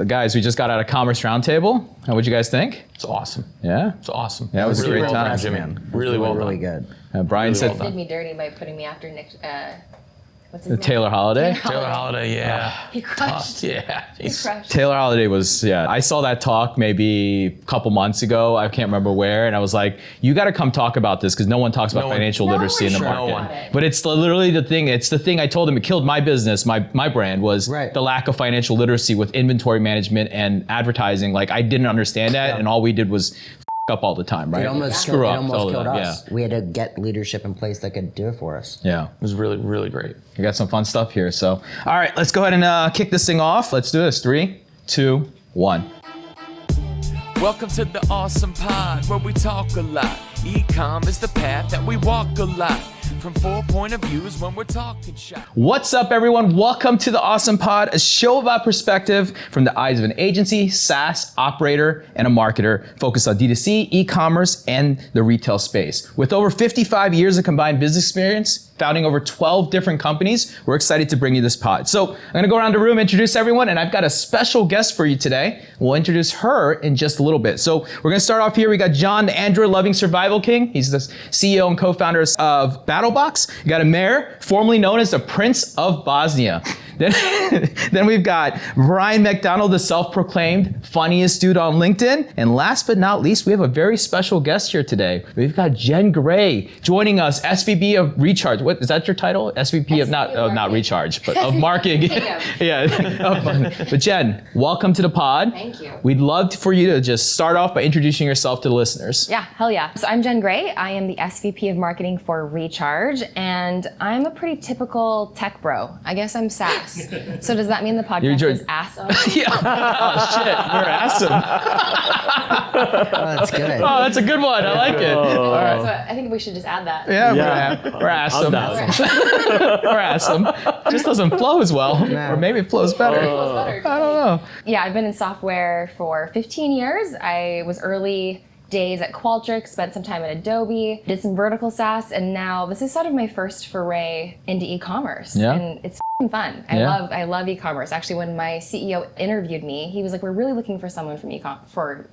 Guys, we just got out of Commerce Roundtable. What'd you guys think? It's awesome. Yeah? It's awesome. Yeah, it was a really great well time. done, Jimmy. Really well Really done. good. Brian Really said well Did me dirty by putting me after Nick. What's his name? Taylor Holiday. Taylor Holiday, yeah. He crushed. Yeah. He crushed. Taylor Holiday was, I saw that talk maybe a couple months ago. I can't remember where. And I was like, you got to come talk about this because no one talks about financial literacy in the market. No one. But it's literally the thing. It's the thing I told him. It killed my business, my brand was the lack of financial literacy with inventory management and advertising. Like I didn't understand that. And all we did was up all the time, right? It almost Screw up. killed us. We had to get leadership in place that could do it for us. Yeah. It was really, really great. We got some fun stuff here. So, all right, let's go ahead and kick this thing off. Let's do this. 3, 2, 1. Welcome to the ASOM Pod, where we talk a lot. E-com is the path that we walk a lot. From 4 point of views when we're talking shop. What's up, everyone? Welcome to the ASOM Pod, a show about perspective from the eyes of an agency, SaaS operator, and a marketer focused on D2C, e-commerce, and the retail space. With over 55 years of combined business experience, founding over 12 different companies, we're excited to bring you this pod. So I'm gonna go around the room, introduce everyone, and I've got a special guest for you today. We'll introduce her in just a little bit. So we're gonna start off here. We got John, the Android-loving survival king. He's the CEO and co-founder of BattlBox. You got Amer, formerly known as the Prince of Bosnia. Then we've got Bryan MacDonald, the self-proclaimed funniest dude on LinkedIn. And last but not least, we have a very special guest here today. We've got Jen Gray joining us, SVP of Recharge. What is that your title? SVP of not Recharge, but of marketing. Yeah. But Jen, welcome to the pod. Thank you. We'd love for you to just start off by introducing yourself to the listeners. Yeah, hell yeah. So I'm Jen Gray. I am the SVP of Marketing for Recharge, and I'm a pretty typical tech bro. I guess I'm SaaS. So does that mean the podcast is ASOM? Yeah. Oh shit, we're ASOM. Oh, that's good. Oh, that's a good one. I like it. All right. So I think we should just add that. Yeah, we're ASOM. We're ASOM. Just doesn't flow as well, or maybe it flows better. I don't know. Yeah, I've been in software for 15 years. I was early days at Qualtrics, spent some time at Adobe, did some vertical SaaS, and now this is sort of my first foray into e-commerce. Yeah. And it's fun. I love e-commerce. Actually, when my CEO interviewed me, he was like, "We're really looking for someone from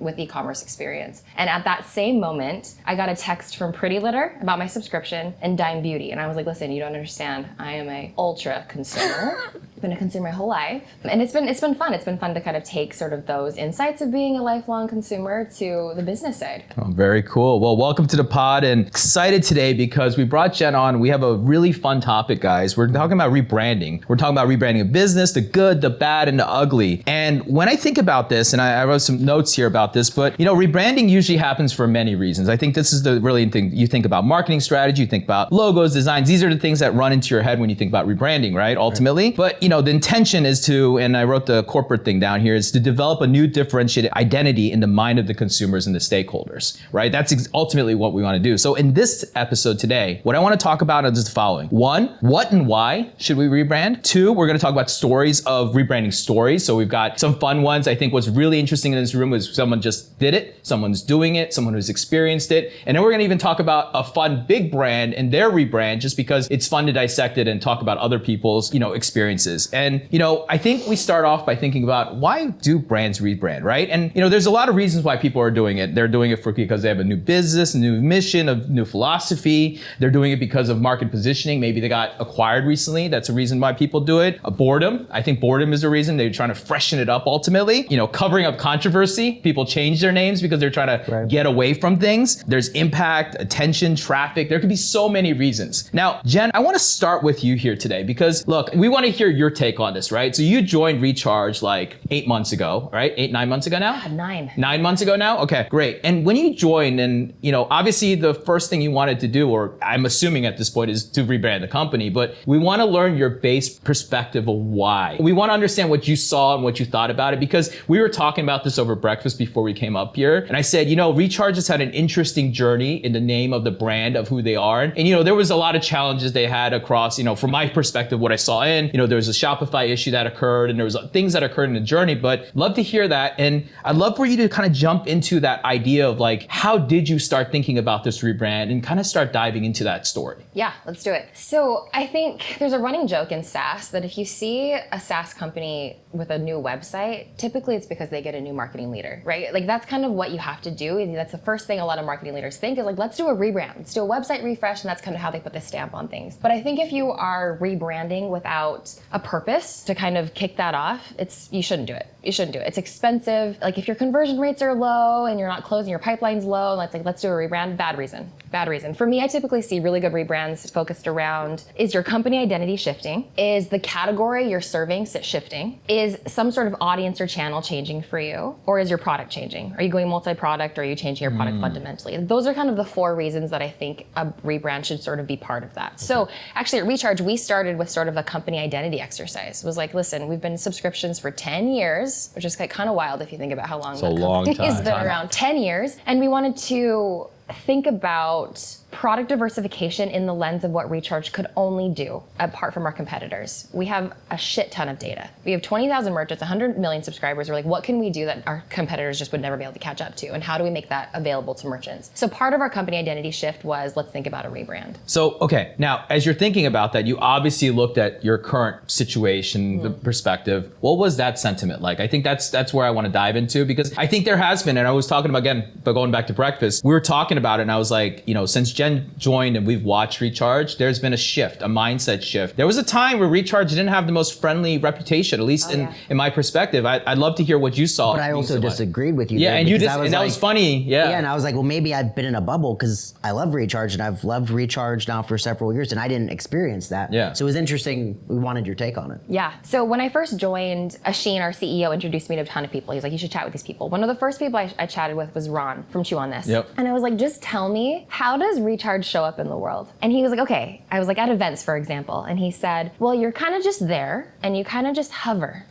with e-commerce experience." And at that same moment, I got a text from Pretty Litter about my subscription and Dime Beauty, and I was like, "Listen, you don't understand. I am a ultra consumer. I've been a consumer my whole life, and it's been fun. It's been fun to kind of take sort of those insights of being a lifelong consumer to the business side." Oh, very cool. Well, welcome to the pod, and excited today because we brought Jen on. We have a really fun topic, guys. We're talking about rebranding. We're talking about rebranding a business, the good, the bad, and the ugly. And when I think about this, and I wrote some notes here about this, but rebranding usually happens for many reasons. I think this is the really thing. You think about marketing strategy, you think about logos, designs. These are the things that run into your head when you think about rebranding, right? Ultimately. But the intention is to, and I wrote the corporate thing down here, is to develop a new differentiated identity in the mind of the consumers and the stakeholders, right? That's ultimately what we want to do. So in this episode today, what I want to talk about is the following. 1, what and why should we rebrand? 2, we're going to talk about stories of rebranding stories. So we've got some fun ones. I think what's really interesting in this room is someone just did it, someone's doing it, someone who's experienced it. And then we're going to even talk about a fun big brand and their rebrand, just because it's fun to dissect it and talk about other people's, experiences. And, I think we start off by thinking about, why do brands rebrand, right? And, there's a lot of reasons why people are doing it. They're doing it because they have a new business, a new mission, a new philosophy. They're doing it because of market positioning. Maybe they got acquired recently. That's a reason why people do it. Boredom. I think boredom is a reason. They're trying to freshen it up ultimately. Covering up controversy. People change their names because they're trying to get away from things. There's impact, attention, traffic. There could be so many reasons. Now, Jen, I want to start with you here today because, look, we want to hear your take on this, right? So you joined Recharge like 8 months ago, right? 9 months ago now? 9 months ago now? Okay, great. And when you joined, and obviously the first thing you wanted to do, or I'm assuming at this point, is to rebrand the company, but we want to learn your base perspective of why. We want to understand what you saw and what you thought about it, because we were talking about this over breakfast before we came up here. And I said, Recharge has had an interesting journey in the name of the brand of who they are. And, there was a lot of challenges they had across, from my perspective, what I saw there was a Shopify issue that occurred, and there was things that occurred in the journey, but love to hear that. And I'd love for you to kind of jump into that idea of like, how did you start thinking about this rebrand and kind of start diving into that story? Yeah, let's do it. So I think there's a running joke in SaaS that if you see a SaaS company with a new website, typically it's because they get a new marketing leader, right? Like that's kind of what you have to do. That's the first thing a lot of marketing leaders think is like, let's do a rebrand, let's do a website refresh, and that's kind of how they put the stamp on things. But I think if you are rebranding without a purpose to kind of kick that off, you shouldn't do it. You shouldn't do it. It's expensive. Like if your conversion rates are low and you're not closing, your pipeline's low, and it's like, let's do a rebrand, bad reason. Bad reason. For me, I typically see really good rebrands focused around, is your company identity shifting? Is the category you're serving shifting? Is some sort of audience or channel changing for you? Or is your product changing? Are you going multi-product, or are you changing your product fundamentally? Those are kind of the 4 reasons that I think a rebrand should sort of be part of that. So actually at Recharge, we started with sort of a company identity exercise. It was like, listen, we've been subscriptions for 10 years, which is kind of wild if you think about how long the company has been around. 10 years. And we wanted to think about product diversification in the lens of what Recharge could only do apart from our competitors. We have a shit ton of data. We have 20,000 merchants, 100 million subscribers. We're like, what can we do that our competitors just would never be able to catch up to? And how do we make that available to merchants? So part of our company identity shift was, let's think about a rebrand. So, okay, now as you're thinking about that, you obviously looked at your current situation, the perspective. What was that sentiment like? I think that's where I want to dive into, because I think there has been, and I was talking about, again, but going back to breakfast, we were talking about it and I was like, since Jen joined and we've watched Recharge, there's been a shift, a mindset shift. There was a time where Recharge didn't have the most friendly reputation, at least in my perspective. I'd love to hear what you saw. But I also disagreed with you. Yeah, there, and that was funny. Yeah. Yeah, and I was like, well, maybe I've been in a bubble because I love Recharge and I've loved Recharge now for several years and I didn't experience that. Yeah. So it was interesting. We wanted your take on it. Yeah. So when I first joined, Asheen, our CEO, introduced me to a ton of people. He's like, you should chat with these people. One of the first people I chatted with was Ron from Chew On This. Yep. And I was like, just tell me, how does Recharge show up in the world? And he was like, okay. I was like, at events, for example. And he said, well, you're kind of just there and you kind of just hover.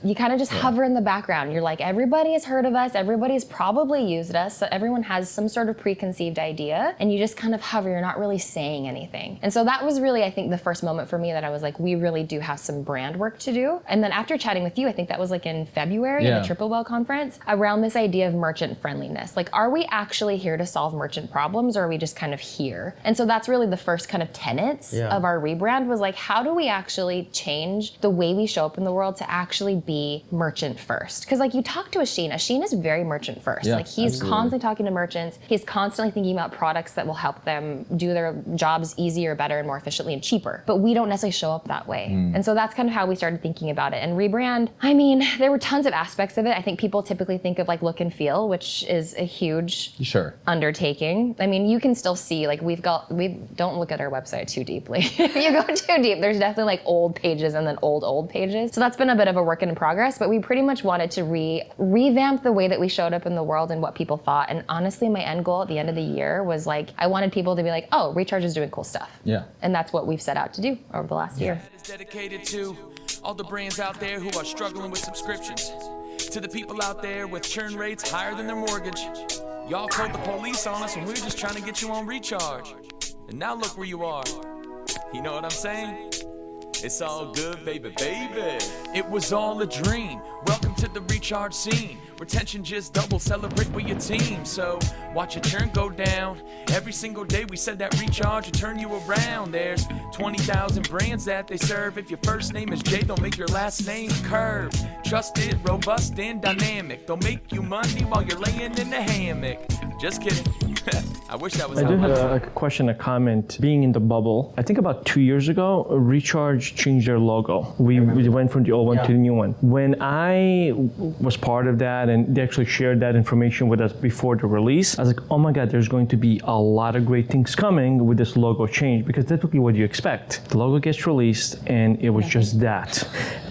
You kind of just hover in the background. You're like, everybody has heard of us. Everybody's probably used us. So everyone has some sort of preconceived idea and you just kind of hover. You're not really saying anything. And so that was really, I think, the first moment for me that I was like, we really do have some brand work to do. And then after chatting with you, I think that was like in February at the Triple Well conference, around this idea of merchant friendliness. Like, are we actually here to solve merchant problems or are we just kind of here? And so that's really the first kind of tenets of our rebrand, was like, how do we actually change the way we show up in the world to actually be merchant first? Because like you talk to Asheen is very merchant first. Like he's constantly talking to merchants. He's constantly thinking about products that will help them do their jobs easier, better, and more efficiently and cheaper. But we don't necessarily show up that way. And so that's kind of how we started thinking about it. And rebrand, I mean, there were tons of aspects of it. I think people typically think of like look and feel, which is a huge undertaking. I mean, you can still see like we don't look at our website too deeply. If you go too deep, there's definitely like old pages and then old pages. So that's been a bit of a work in progress, but we pretty much wanted to revamp the way that we showed up in the world and what people thought. And honestly, my end goal at the end of the year was like, I wanted people to be like, oh, Recharge is doing cool stuff. Yeah. And that's what we've set out to do over the last year. It's dedicated to all the brands out there who are struggling with subscriptions, to the people out there with churn rates higher than their mortgage. Y'all called the police on us when we were just trying to get you on Recharge. And now look where you are. You know what I'm saying? It's all good, baby, baby. It was all a dream. Welcome to the Recharge scene. Retention just double, celebrate with your team. So watch your churn go down. Every single day we said that Recharge will turn you around. There's 20,000 brands that they serve. If your first name is J, they'll make your last name Curve. Trusted, robust, and dynamic. They'll make you money while you're laying in the hammock. Just kidding. I wish that was I how do much. have a question, a comment. Being in the bubble, I think about 2 years ago, Recharge changed their logo. We went from the old one to the new one. When I was part of that and they actually shared that information with us before the release, I was like, oh my God, there's going to be a lot of great things coming with this logo change, because typically what you expect. The logo gets released and it was just that.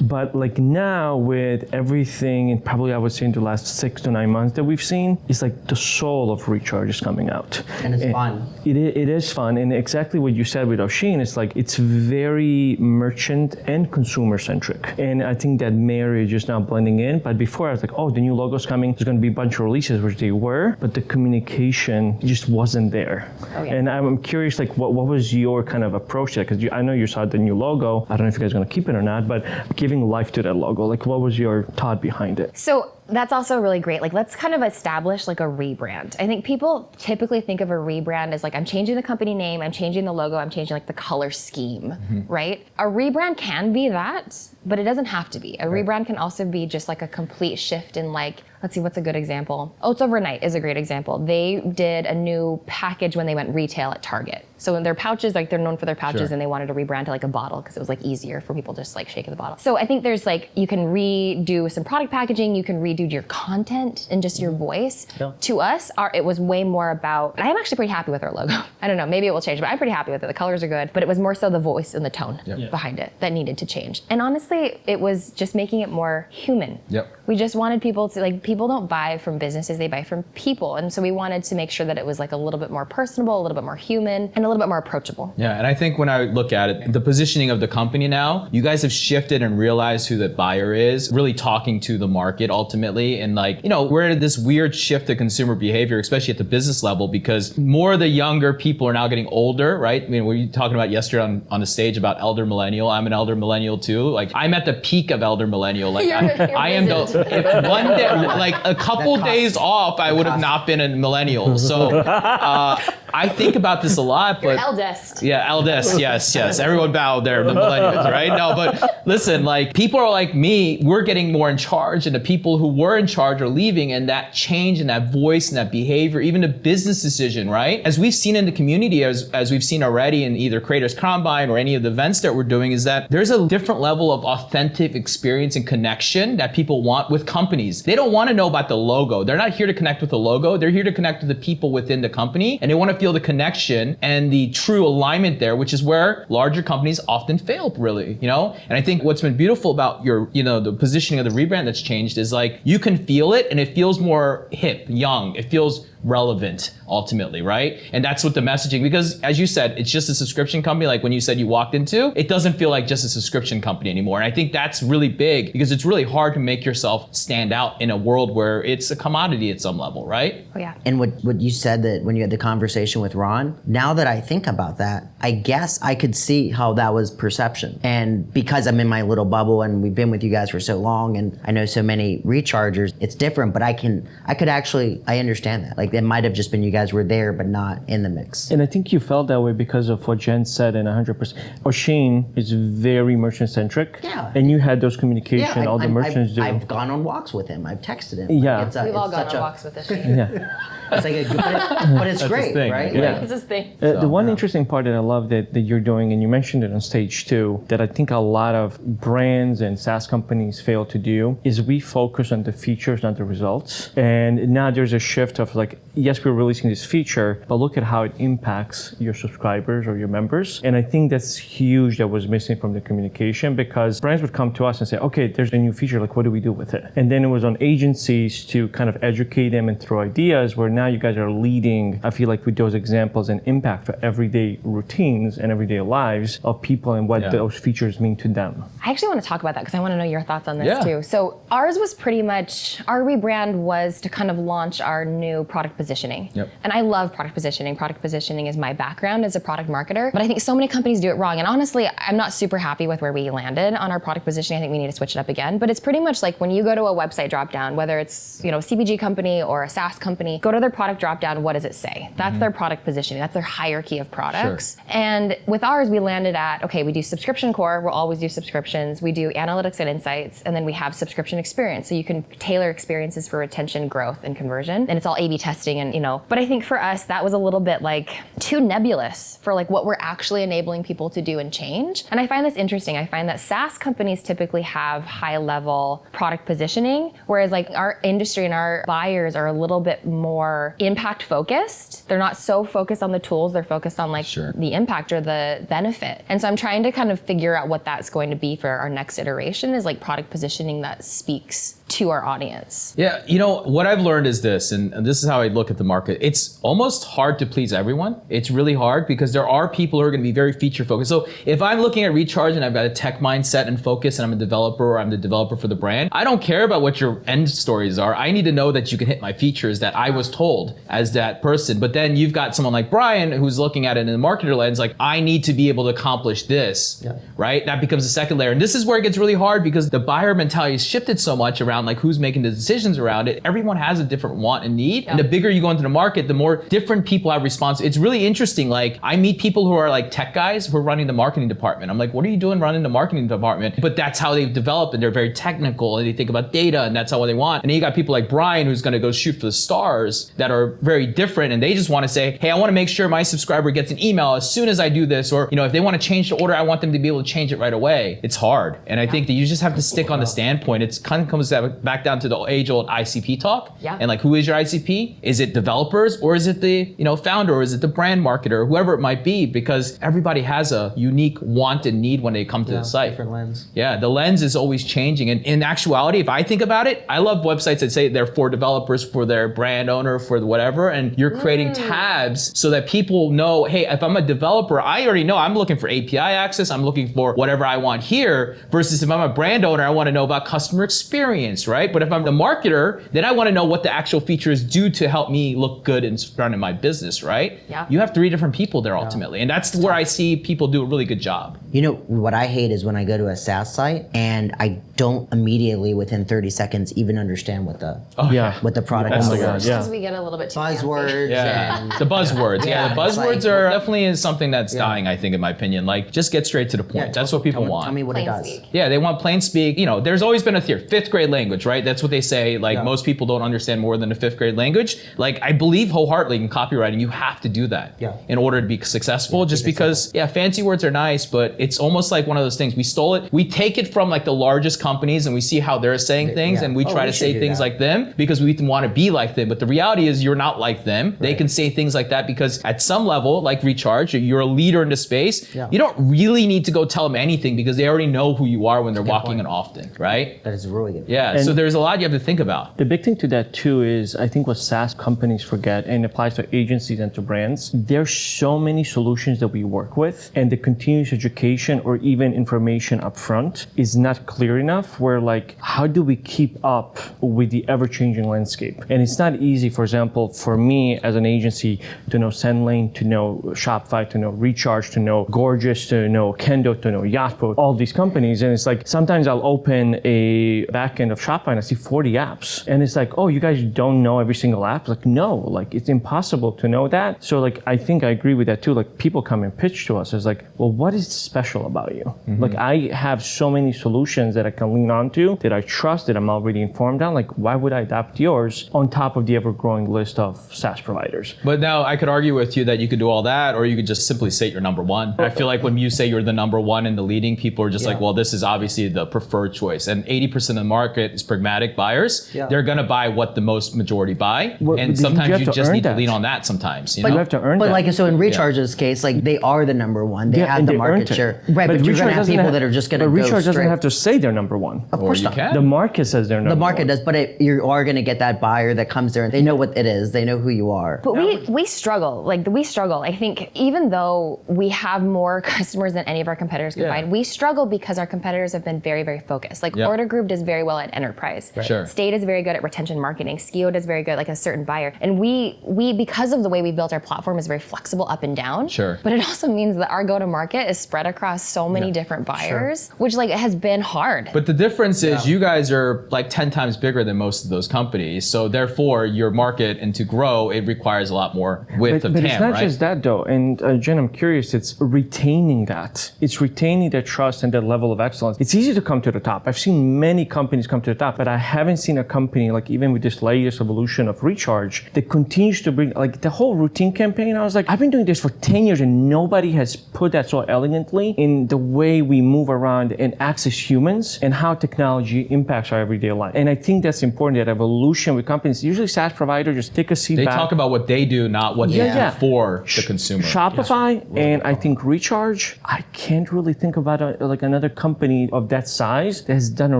But like now with everything, and probably I would say in the last 6 to 9 months that we've seen, it's like the soul of Recharge is coming out. And it's fun. It is fun, and exactly what you said with Asheen, it's like it's very merchant and consumer centric. And I think that marriage is now blending in. But before I was like, oh, the new logo's coming, there's going to be a bunch of releases, which they were, but the communication just wasn't there. And I'm curious, like, what was your kind of approach to that? Because I know you saw the new logo. I don't know if you guys are going to keep it or not, but giving life to that logo, like, what was your thought behind it? So that's also really great. Like, let's kind of establish like a rebrand. I think people typically typically think of a rebrand as like, I'm changing the company name, I'm changing the logo, I'm changing like the color scheme, right? A rebrand can be that, but it doesn't have to be. A rebrand can also be just like a complete shift in like, let's see, what's a good example? Oats Overnight is a great example. They did a new package when they went retail at Target. So in their pouches, like they're known for their pouches, and they wanted to rebrand to like a bottle because it was like easier for people just like shaking the bottle. So I think there's like, you can redo some product packaging, you can redo your content and just your voice. To us, it was way more about, and I'm actually pretty happy with our logo. I don't know, maybe it will change, but I'm pretty happy with it. The colors are good, but it was more so the voice and the tone behind it that needed to change. And honestly, it was just making it more human. We just wanted people to, like, people don't buy from businesses, they buy from people. And so we wanted to make sure that it was like a little bit more personable, a little bit more human, and a little bit more approachable. Yeah, and I think when I look at it, the positioning of the company now, you guys have shifted and realized who the buyer is, really talking to the market ultimately. And like, you know, we're at this weird shift to consumer behavior, especially at the business level, because more of the younger people are now getting older, right? I mean, we were talking about yesterday on the stage about elder millennial. I'm an elder millennial too. Like, I'm at the peak of elder millennial. Like, I am if one day, like a couple days off, I would have not been a millennial. So I think about this a lot, but Eldest. Yeah, eldest, yes. Everyone bowed there, the millennials, right? No, but listen, like, people are like me, we're getting more in charge, and the people who were in charge are leaving, and that change and that voice and that behavior, even the business decision, right? As we've seen in the community, as we've seen already in either Creators Combine or any of the events that we're doing, is that there's a different level of authentic experience and connection that people want with companies. They don't want to know about the logo. They're not here to connect with the logo. They're here to connect with the people within the company, and they want to feel the connection and the true alignment there, which is where larger companies often fail, really, you know? And I think what's been beautiful about your, you know, the positioning of the rebrand that's changed is like, you can feel it and it feels more hip, young. It feels relevant ultimately, right? And that's what the messaging, because as you said, it's just a subscription company. Like when you said you walked into, it doesn't feel like just a subscription company anymore. And I think that's really big because it's really hard to make yourself stand out in a world where it's a commodity at some level, right? Oh yeah. And what you said, that when you had the conversation with Ron, now that I think about that, I guess I could see how that was perception. And because I'm in my little bubble and we've been with you guys for so long and I know so many rechargers, it's different, but I understand that. Like, it might have just been you guys were there, but not in the mix. And I think you felt that way because of what Jen said, and 100%. O'Shane is very merchant-centric. Yeah. And you had those communication, all the merchants do. I've gone on walks with him. I've texted him. Yeah. We've all gone on walks with this. Yeah. It's like but it's great, thing, right? yeah. It's this thing. The one interesting part that I love that you're doing, and you mentioned it on stage too, that I think a lot of brands and SaaS companies fail to do, is we focus on the features, not the results. And now there's a shift of like, yes, we're releasing this feature, but look at how it impacts your subscribers or your members. And I think that's huge that was missing from the communication, because brands would come to us and say, okay, there's a new feature, like what do we do with it? And then it was on agencies to kind of educate them and throw ideas, where now you guys are leading, I feel like, with those examples and impact for everyday routines and everyday lives of people and what those features mean to them. I actually want to talk about that because I want to know your thoughts on this too. So ours was pretty much, our rebrand was to kind of launch our new product positioning. And I love product positioning. Product positioning is my background as a product marketer, but I think so many companies do it wrong. And honestly, I'm not super happy with where we landed on our product positioning. I think we need to switch it up again. But it's pretty much like when you go to a website dropdown, whether it's, you know, a CPG company or a SaaS company, go to their product dropdown, what does it say? That's their product positioning. That's their hierarchy of products. And with ours, we landed at, okay, we do subscription core. We'll always do subscriptions. We do analytics and insights. And then we have subscription experience. So you can tailor experiences for retention, growth, and conversion. And it's all A/B testing and, you know, but I think for us, that was a little bit like too nebulous for like what we're actually enabling people to do and change. And I find this interesting. I find that SaaS companies typically have high level product positioning, whereas like our industry and our buyers are a little bit more impact focused. They're not so focused on the tools. They're focused on like the impact or the benefit. And so I'm trying to kind of figure out what that's going to be for our next iteration, is like product positioning that speaks to our audience. Yeah, you know, what I've learned is this, and this is how I look at the market. It's almost hard to please everyone. It's really hard because there are people who are going to be very feature focused. So if I'm looking at Recharge and I've got a tech mindset and focus and I'm a developer or I'm the developer for the brand, I don't care about what your end stories are. I need to know that you can hit my features that I was told as that person. But then you've got someone like Bryan who's looking at it in the marketer lens, like, I need to be able to accomplish this, right? That becomes a second layer. And this is where it gets really hard because the buyer mentality has shifted so much around like who's making the decisions around it. Everyone has a different want and need. And the bigger you go into the market, the more different people have response. It's really interesting. Like I meet people who are like tech guys who are running the marketing department. I'm like, what are you doing running the marketing department? But that's how they've developed, and they're very technical, and they think about data, and that's how they want. And then you got people like Bryan who's going to go shoot for the stars that are very different, and they just want to say, hey, I want to make sure my subscriber gets an email as soon as I do this, or if they want to change the order, I want them to be able to change it right away. It's hard, and I think that you just have to stick on the standpoint. It kind of comes back down to the age-old ICP talk. Yeah. And like, who is your ICP? Is it developers, or is it the founder, or is it the brand marketer, whoever it might be? Because everybody has a unique want and need when they come to the site. Different lens. Yeah, the lens is always changing. And in actuality, if I think about it, I love websites that say they're for developers, for their brand owner, for whatever, and you're creating tabs so that people know, hey, if I'm a developer, I already know I'm looking for API access, I'm looking for whatever I want here, versus if I'm a brand owner, I want to know about customer experience, right? But if I'm the marketer, then I want to know what the actual features do to help me look good in front of my business, right? Yeah. You have 3 different people there ultimately. And that's where I see people do a really good job. What I hate is when I go to a SaaS site and I don't immediately within 30 seconds even understand what the product That's is. the worst. Because we get a little bit too Buzzwords. Yeah, the buzzwords. The Yeah, it's buzzwords like- are definitely something that's dying, I think, in my opinion. Like, just get straight to the point. That's what people want. Tell me what it Plain does. speak. Yeah, they want plain speak. There's always been a theory, 5th grade language, right? That's what they say. Like, most people don't understand more than a 5th grade language. Like, I believe wholeheartedly in copywriting, you have to do that in order to be successful. Just because, fancy words are nice, but it's almost like one of those things. We stole it. We take it from like the largest companies and we see how they're saying things, and we try to say things like them because we want to be like them. But the reality is you're not like them. Right. They can say things like that because at some level, like Recharge, you're a leader in the space. Yeah. You don't really need to go tell them anything because they already know who you are when they're walking in often, right? That is really good. Yeah, so there's a lot you have to think about. The big thing to that too is I think what SaaS companies forget, and applies to agencies and to brands, there's so many solutions that we work with, and the continuous education or even information upfront is not clear enough, where like, how do we keep up with the ever-changing landscape? And it's not easy, for example, for me as an agency to know Sendlane, to know Shopify, to know Recharge, to know Gorgeous, to know Kendo, to know Yotpo, all these companies. And it's like, sometimes I'll open a backend of Shopify and I see 40 apps. And it's like, oh, you guys don't know every single app? Like, no, like it's impossible to know that. So like, I think I agree with that too. Like, people come and pitch to us as like, well, what is special about you? Mm-hmm. Like, I have so many solutions that I can lean onto, that I trust, that I'm already informed on. Like, why would I adopt yours on top of the ever-growing list of SaaS providers? But now I could argue with you that you could do all that, or you could just simply say you're number one. I feel like when you say you're the number one and the leading, people are just like, well, this is obviously the preferred choice. And 80% of the market is pragmatic buyers. Yeah. They're going to buy what the most majority buy. Well, and sometimes you just need to lean on that sometimes. But you have to earn that. But like, so in Recharge's case, like they are the number one. They have the market share. Right, but you're going to have people that are just going to go straight. Recharge doesn't have to say they're number one. Of course not. The market says they're number one. The market does, but you are going to get that buyer that comes there and they know what it is. They know who you are. But we struggle. I think even though we have more customers than any of our competitors combined, we struggle because our competitors have been very, very focused. Like Order Group does very well at enterprise. Right. Sure. State is very good at retention marketing. Skio does very good, like a certain buyer. And we because of the way we built our platform, is very flexible up and down. Sure. But it also means that our go-to-market is spread across so many different buyers, which like has been hard. But the difference is you guys are like 10 times bigger than most of those companies. So therefore your market, and to grow, it requires a lot more width of TAM, right? But it's not just that though. And Jen, I'm curious, it's retaining that. It's retaining that trust and that level of excellence. It's easy to come to the top. I've seen many companies come to the top, but I haven't seen a company, like even with this latest evolution of Recharge, that continues to bring, like the whole routine campaign. I was like, I've been doing this for 10 years and nobody has put that so elegantly in the way we move around and access humans and how technology impacts our everyday life. And I think that's important, that evolution with companies. Usually SaaS providers just take a seat back. They talk about what they do, not what they do for the consumer. Shopify and I think Recharge, I can't really think about like another company of that size that has done a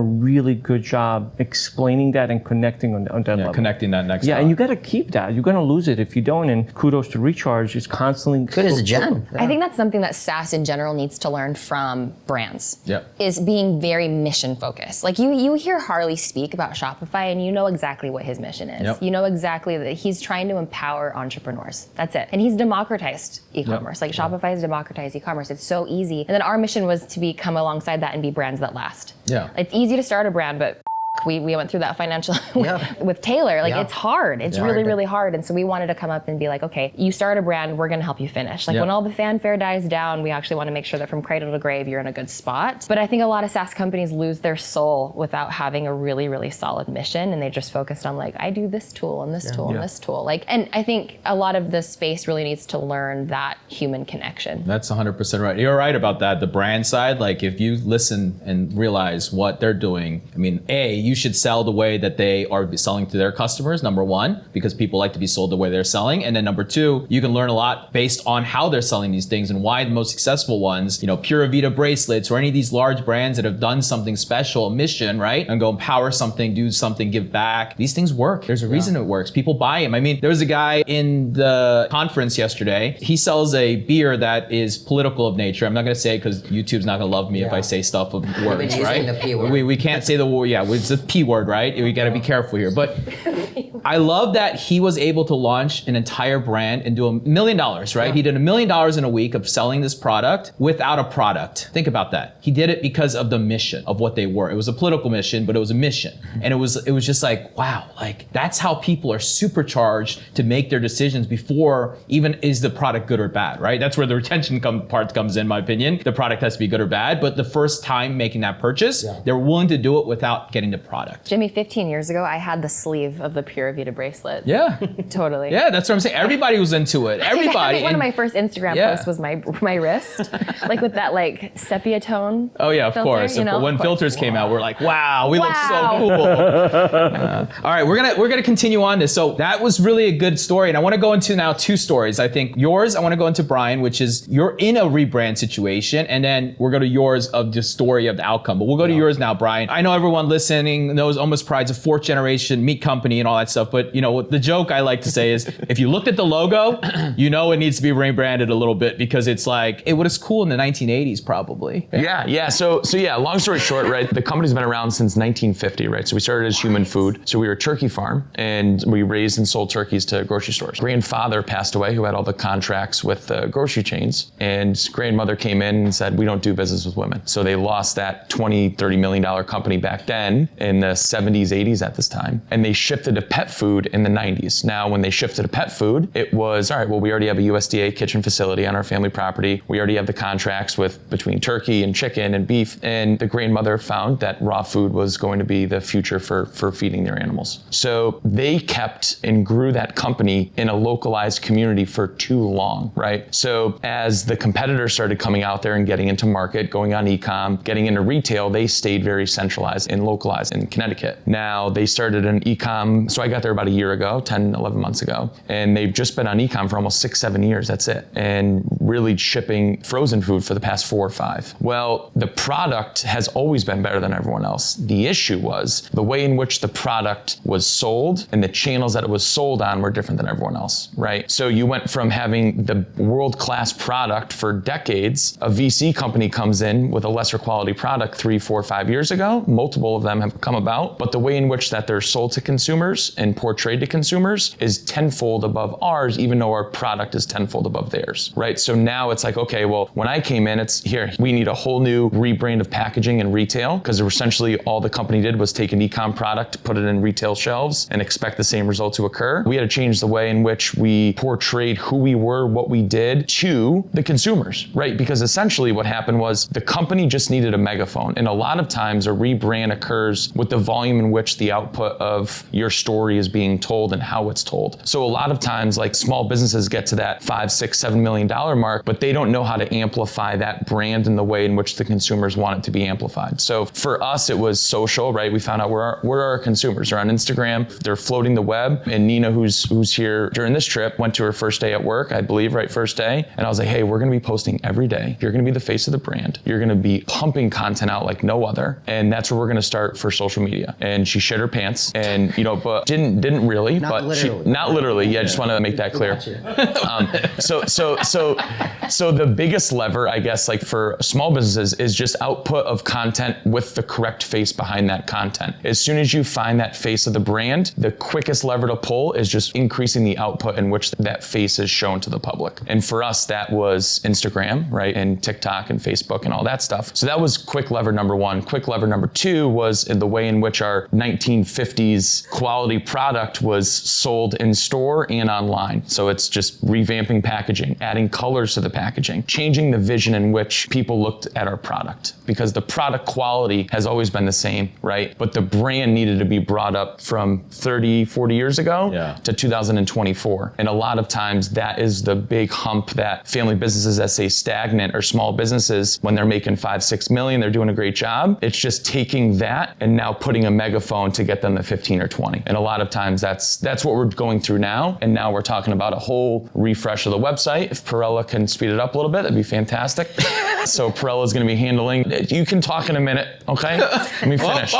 really good job explaining that and connecting on that level. Connecting that next and you got to keep that. You're going to lose it if you don't. And kudos to Recharge, is constantly good as a gem. I think that's something that SaaS in general needs to learn from brands. Yep. Is being very mission focused. Like you hear Harley speak about Shopify and you know exactly what his mission is. Yep. You know exactly that he's trying to empower entrepreneurs. That's it. And he's democratized e-commerce. Like Shopify has democratized e-commerce. It's so easy. And then our mission was to come alongside that and be brands that last. Yeah. It's easy to start a brand, but we went through that financial Yeah. with Taylor. Like Yeah. it's hard. It's Yeah. really, Hard. really hard. And so we wanted to come up and be like, okay, you start a brand, we're gonna help you finish. Like Yeah. when all the fanfare dies down, we actually want to make sure that from cradle to grave, you're in a good spot. But I think a lot of SaaS companies lose their soul without having a really, really solid mission. And they just focused on like, I do this tool and this tool and this tool. Like, and I think a lot of this space really needs to learn that human connection. That's 100% right. You're right about that. The brand side, like if you listen and realize what they're doing, I mean, you should sell the way that they are selling to their customers, number one, because people like to be sold the way they're selling. And then number two, you can learn a lot based on how they're selling these things and why the most successful ones, Pura Vida bracelets or any of these large brands that have done something special, a mission, right? And go empower something, do something, give back. These things work. There's a reason it works. People buy them. I mean, there was a guy in the conference yesterday. He sells a beer that is political of nature. I'm not going to say it because YouTube's not going to love me if I say stuff of words, using right? the P word. We can't say the word. Yeah, it's a P word, right? We got to be careful here. But I love that he was able to launch an entire brand and do $1 million, right? Yeah. He did $1 million in a week of selling this product without a product. Think about that. He did it because of the mission of what they were. It was a political mission, but it was a mission. And it was just like, wow, like that's how people are supercharged to make their decisions before even is the product good or bad, right? That's where the retention part comes in my opinion. The product has to be good or bad, but the first time making that purchase, they're willing to do it without getting the product. Jimmy, 15 years ago, I had the sleeve of the Pura Vida bracelets. Yeah. Totally. Yeah, that's what I'm saying. Everybody was into it. Everybody. I think one of my first Instagram posts was my wrist, like with that like sepia tone. Oh yeah, of filter, course. When filters came out, we're like, wow, we look so cool. All right, we're gonna continue on this. So that was really a good story, and I want to go into now two stories. I think yours, I want to go into Bryan, which is you're in a rebrand situation, and then we'll go to yours of the story of the outcome. But we'll go to yours now, Bryan. I know everyone listening knows Almost Pride's a 4th generation meat company and all that stuff, but the joke I like to say is if you looked at the logo, you know it needs to be rebranded a little bit because it's like it was cool in the 1980s probably. Yeah. So long story short, right? The company's been around since 1950, right? So we started as human food. So we were a turkey farm and we raised and sold turkeys to grocery stores. Grandfather passed away who had all the contracts with the grocery chains, and grandmother came in and said, we don't do business with women. So they lost that $20-30 million company back then in the 70s, 80s at this time. And they shifted to pet food in the 90s. Now, when they shifted to pet food, it was, all right, well, we already have a USDA kitchen facility on our family property. We already have the contracts between turkey and chicken and beef. And the grandmother found that raw food was going to be the future for feeding their animals. So they kept and grew that company in a localized community for too long, right? So as the competitors started coming out there and getting into market, going on e-com, getting into retail, they stayed very centralized and localized in Connecticut. Now they started an e-com, so I got there about a year ago, 10, 11 months ago, and they've just been on e-com for almost 6-7 years, that's it. And really shipping frozen food for the past 4 or 5. Well, the product has always been better than everyone else. The issue was the way in which the product was sold and the channels that it was sold on were different than everyone else, right? So you went from having the world-class product for decades, a VC company comes in with a lesser quality product 3, 4, 5 years ago, multiple of them have come about, but the way in which that they're sold to consumers and portrayed to consumers is tenfold above ours, even though our product is tenfold above theirs, right? So now it's like, okay, well, when I came in, it's here, we need a whole new rebrand of packaging and retail, because essentially all the company did was take an e-com product, put it in retail shelves, and expect the same result to occur. We had to change the way in which we portrayed who we were, what we did to the consumers, right? Because essentially what happened was the company just needed a megaphone. And a lot of times a rebrand occurs with the volume in which the output of your story is being told and how it's told. So a lot of times, like small businesses get to that $5, $6, $7 million mark, but they don't know how to amplify that brand in the way in which the consumers want it to be amplified. So for us, it was social, right? We found out where our consumers are on Instagram. They're floating the web. And Nina, who's here during this trip, went to her first day at work, I believe, right? First day. And I was like, hey, we're going to be posting every day. You're going to be the face of the brand. You're going to be pumping content out like no other. And that's where we're going to start for social media. And she shit her pants. And, but but didn't really. Not but literally. not literally. Yeah, I just want to make that clear. So the biggest lever, I guess, like for small businesses is just output of content with the correct face behind that content. As soon as you find that face of the brand, the quickest lever to pull is just increasing the output in which that face is shown to the public. And for us, that was Instagram, right? And TikTok and Facebook and all that stuff. So that was quick lever number one. Quick lever number two was in the way in which our 1950s quality product was sold in store and online. So it's just revamping packaging, adding colors to the packaging, changing the vision in which people looked at our product, because the product quality has always been the same, right? But the brand needed to be brought up from 30, 40 years ago to 2024. And a lot of times that is the big hump that family businesses that say stagnant or small businesses, when they're making 5, 6 million, they're doing a great job. It's just taking that and now putting a megaphone to get them to 15 or 20. And a lot of times that's what we're going through now. And now we're talking about a whole refresh of the website. If Praella can speed it up a little bit, that'd be fantastic. So Praella is going to be handling, you can talk in a minute, okay? Let me finish.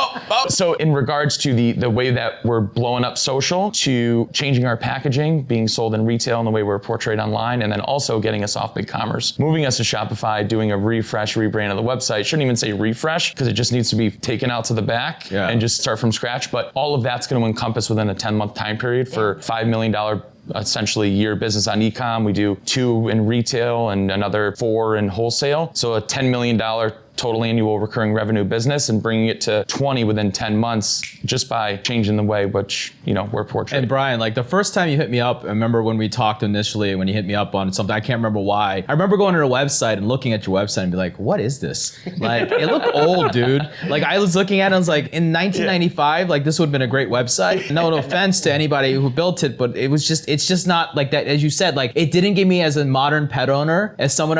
So in regards to the way that we're blowing up social, to changing our packaging, being sold in retail and the way we're portrayed online, and then also getting us off BigCommerce, moving us to Shopify, doing a refresh, rebrand of the website. Shouldn't even say refresh, because it just needs to be taken out to the back and just start from scratch. But all of that's going to encompass within a 10-month time period for $5 million essentially year business on e-com. We do 2 in retail and another 4 in wholesale. So a $10 million total annual recurring revenue business, and bringing it to 20 within 10 months just by changing the way which, we're portrayed. And Bryan, like the first time you hit me up, I remember when we talked initially, when you hit me up on something, I can't remember why. I remember going to the website and looking at your website and be like, what is this? Like, it looked old, dude. Like I was looking at it and I was like, in 1995, like this would have been a great website. No offense to anybody who built it, but it's just not like that. As you said, like it didn't give me, as a modern pet owner, as someone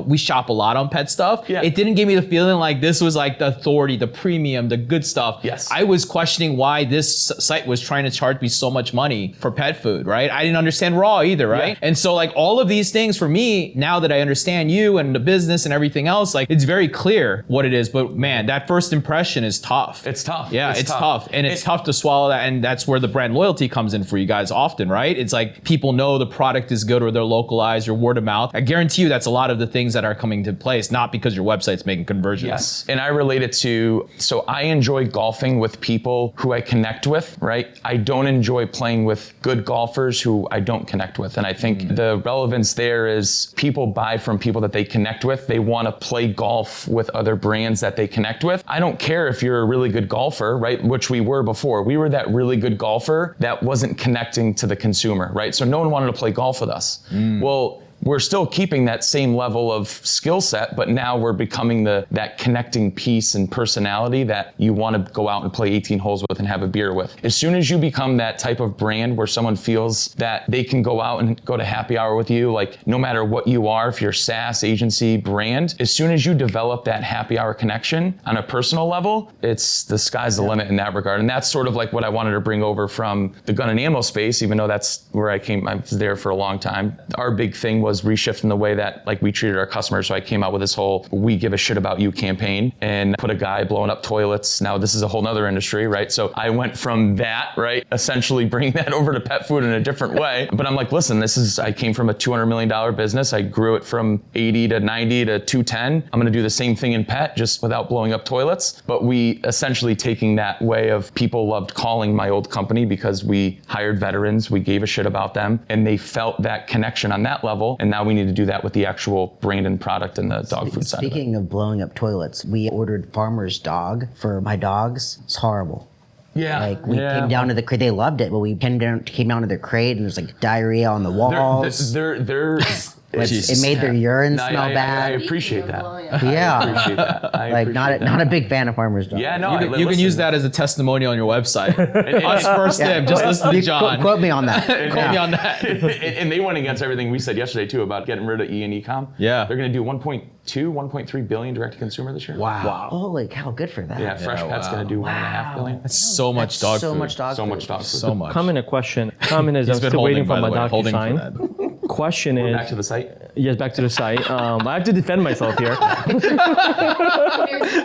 we shop a lot on pet stuff. It didn't give me the feeling like this was like the authority, the premium, the good stuff. Yes. I was questioning why this site was trying to charge me so much money for pet food, right? I didn't understand raw either, right? And so like all of these things for me, now that I understand you and the business and everything else, like it's very clear what it is. But man, that first impression is tough. It's tough. Yeah, it's tough. And it's tough to swallow that. And that's where the brand loyalty comes in for you guys often, right? It's like people know the product is good, or they're localized, or word of mouth. I guarantee you that's a lot of the things that are coming to place, not because your website's making conversions. Yes, and I relate it to, so I enjoy golfing with people who I connect with, right? I don't enjoy playing with good golfers who I don't connect with. And I think the relevance there is people buy from people that they connect with. They want to play golf with other brands that they connect with. I don't care if you're a really good golfer, right? Which we were before. We were that really good golfer that wasn't connecting to the consumer, right? So no one wanted to play golf with us. Well, we're still keeping that same level of skill set, but now we're becoming that connecting piece and personality that you want to go out and play 18 holes with and have a beer with. As soon as you become that type of brand where someone feels that they can go out and go to happy hour with you, like no matter what you are, if you're SaaS, agency, brand, as soon as you develop that happy hour connection on a personal level, it's the sky's the limit in that regard. And that's sort of like what I wanted to bring over from the gun and ammo space, even though that's where I was there for a long time. Our big thing was reshifting the way that like we treated our customers. So I came out with this whole "we give a shit about you" campaign, and put a guy blowing up toilets. Now this is a whole nother industry, right? So I went from that, right, essentially bringing that over to pet food in a different way. But I'm like, listen, I came from a $200 million business. I grew it from 80 to 90 to 210. I'm gonna do the same thing in pet, just without blowing up toilets. But we essentially taking that way of, people loved calling my old company because we hired veterans, we gave a shit about them, and they felt that connection on that level. And now we need to do that with the actual brand and product in the dog food side. Speaking of blowing up toilets, we ordered Farmer's Dog for my dogs. It's horrible. Yeah. Like we came down to the crate, they loved it, but we came down to the crate and there's like diarrhea on the walls. It made their urine smell bad. I appreciate that. Yeah. I appreciate that. Like not a big fan of Farmer's Dog. Yeah, no. You can use that as a testimonial on your website. Us first in, just listen to John. Quote me on that. Quote me on that. And they went against everything we said yesterday too about getting rid of E and e-com. Yeah. They're going to do 1.3 billion direct to consumer this year. Wow. Holy cow, good for that. Yeah, Fresh Pet's going to do 1.5 billion. That's so much dog food. So much dog food. So much dog food. So much. Comment a question. Comment is I'm still waiting for my DocuSign. question is, Back to the site. yes, back to the site. I have to defend myself here.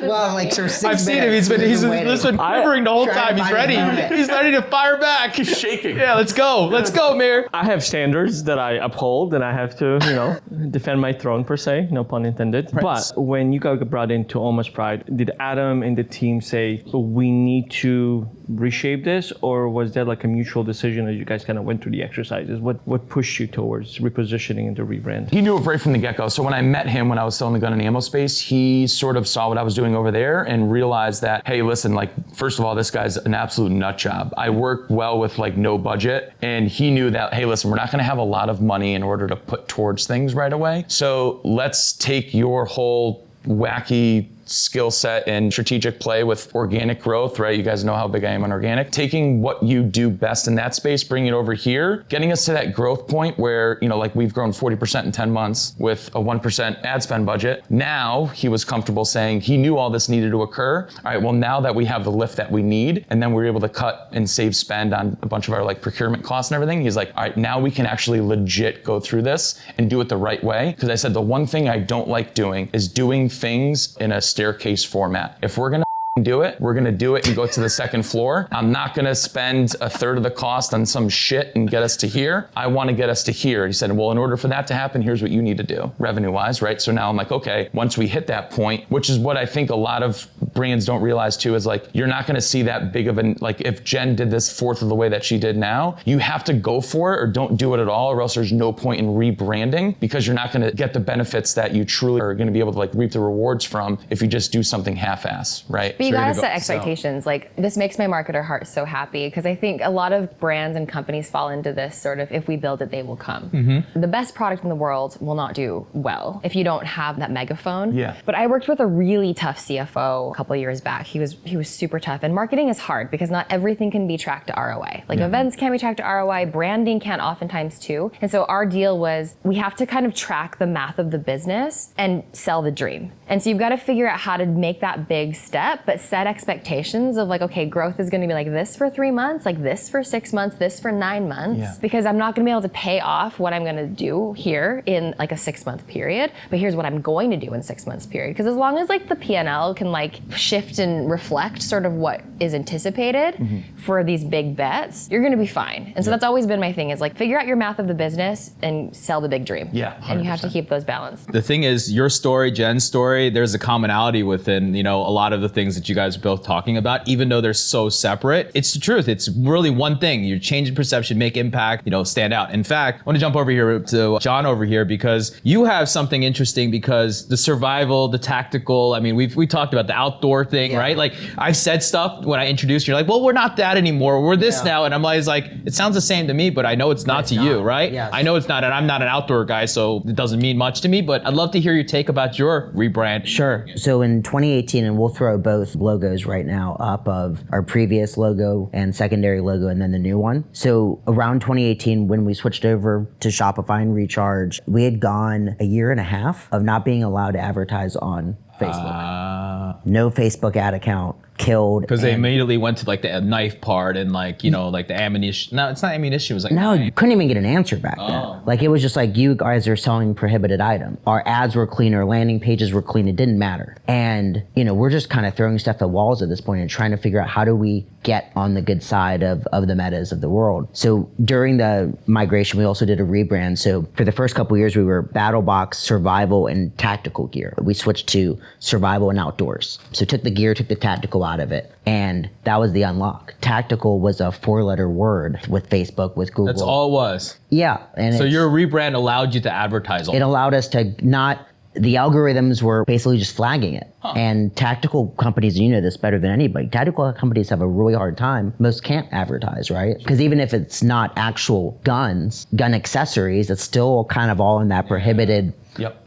Well, like sort of 6 I've seen him. minutes. He's waiting. been quivering the whole Trying time. to He's find ready. his moment. He's ready to fire back. He's shaking. Yeah, let's go. Let's go, Amer. I have standards that I uphold, and I have to, defend my throne per se, no pun intended. But when you got brought into Almost Pride, did Adam and the team say, we need to reshape this, or was that like a mutual decision as you guys kind of went through the exercises? What pushed you towards repositioning into rebrand? He knew it right from the get-go. So when I met him when I was still in the gun and ammo space, he sort of saw what I was doing over there and realized that, hey, listen, like, first of all, this guy's an absolute nut job. I work well with like no budget, and he knew that, hey, listen, we're not gonna have a lot of money in order to put towards things right away. So let's take your whole wacky skill set and strategic play with organic growth, right? You guys know how big I am on organic. Taking what you do best in that space, bringing it over here, getting us to that growth point where, like we've grown 40% in 10 months with a 1% ad spend budget. Now he was comfortable saying he knew all this needed to occur. All right, well, now that we have the lift that we need, and then we were able to cut and save spend on a bunch of our like procurement costs and everything, he's like, all right, now we can actually legit go through this and do it the right way. Because I said the one thing I don't like doing is doing things in a staircase format. If we're gonna do it, we're gonna do it and go to the second floor. I'm not gonna spend a third of the cost on some shit and get us to here. I wanna get us to here. He said, well, in order for that to happen, here's what you need to do, revenue-wise, right? So now I'm like, okay, once we hit that point, which is what I think a lot of brands don't realize too, is like, you're not gonna see that big of an, like if Jen did this fourth of the way that she did now, you have to go for it or don't do it at all, or else there's no point in rebranding, because you're not gonna get the benefits that you truly are gonna be able to like reap the rewards from if you just do something half-ass, right? But you gotta set expectations. Like, this makes my marketer heart so happy, because I think a lot of brands and companies fall into this sort of, if we build it, they will come. The best product in the world will not do well if you don't have that megaphone. Yeah. But I worked with a really tough CFO a couple of years back. He was super tough, and marketing is hard because not everything can be tracked to ROI. Like events can't be tracked to ROI, branding can't oftentimes too. And so our deal was, we have to kind of track the math of the business and sell the dream. And so you've got to figure out how to make that big step, but set expectations of like, okay, growth is going to be like this for 3 months, like this for 6 months, this for 9 months, because I'm not going to be able to pay off what I'm going to do here in like a 6-month period, but here's what I'm going to do in 6 months period. Because as long as like the P&L can like shift and reflect sort of what is anticipated for these big bets, you're going to be fine. And so that's always been my thing, is like, figure out your math of the business and sell the big dream. Yeah, 100%. And you have to keep those balanced. The thing is, your story, Jen's story, there's a commonality within, a lot of the things that you guys are both talking about, even though they're so separate. It's the truth. It's really one thing. You're changing perception, make impact, stand out. In fact, I want to jump over here to John over here, because you have something interesting, because the survival, the tactical, I mean, we talked about the outdoor thing, right? Like, I've said stuff when I introduced you, you're like, well, we're not that anymore. We're this now. And I'm always like, it sounds the same to me, but I know it's not to you, right? Yes. I know it's not, and I'm not an outdoor guy, so it doesn't mean much to me, but I'd love to hear your take about your rebrand. Sure. So in 2018, and we'll throw both logos right now up of our previous logo and secondary logo, and then the new one. So around 2018, when we switched over to Shopify and Recharge, we had gone a year and a half of not being allowed to advertise on Facebook. No Facebook ad account. Killed. Because they immediately went to like the knife part and like, like the ammunition. No, it's not ammunition. It was like, no, you couldn't even get an answer back then. Like, it was just like, you guys are selling prohibited item. Our ads were clean, our landing pages were clean. It didn't matter. And, we're just kind of throwing stuff at walls at this point and trying to figure out, how do we get on the good side of the metas of the world? So during the migration, we also did a rebrand. So for the first couple of years, we were BattlBox, survival, and tactical gear. We switched to survival and outdoors. So took the gear, took the tactical out of it. And that was the unlock. Tactical was a 4-letter word with Facebook, with Google. That's all it was. Yeah. And so your rebrand allowed you to advertise on it. Allowed us to not, the algorithms were basically just flagging it. And tactical companies, you know this better than anybody, tactical companies have a really hard time. Most can't advertise, right? Because even if it's not actual guns, gun accessories, it's still kind of all in that prohibited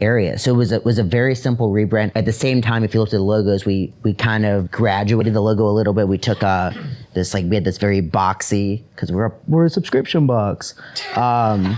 area. So it was a very simple rebrand. At the same time, if you looked at the logos, we kind of graduated the logo a little bit. We took we had this very boxy, because we're a subscription box. And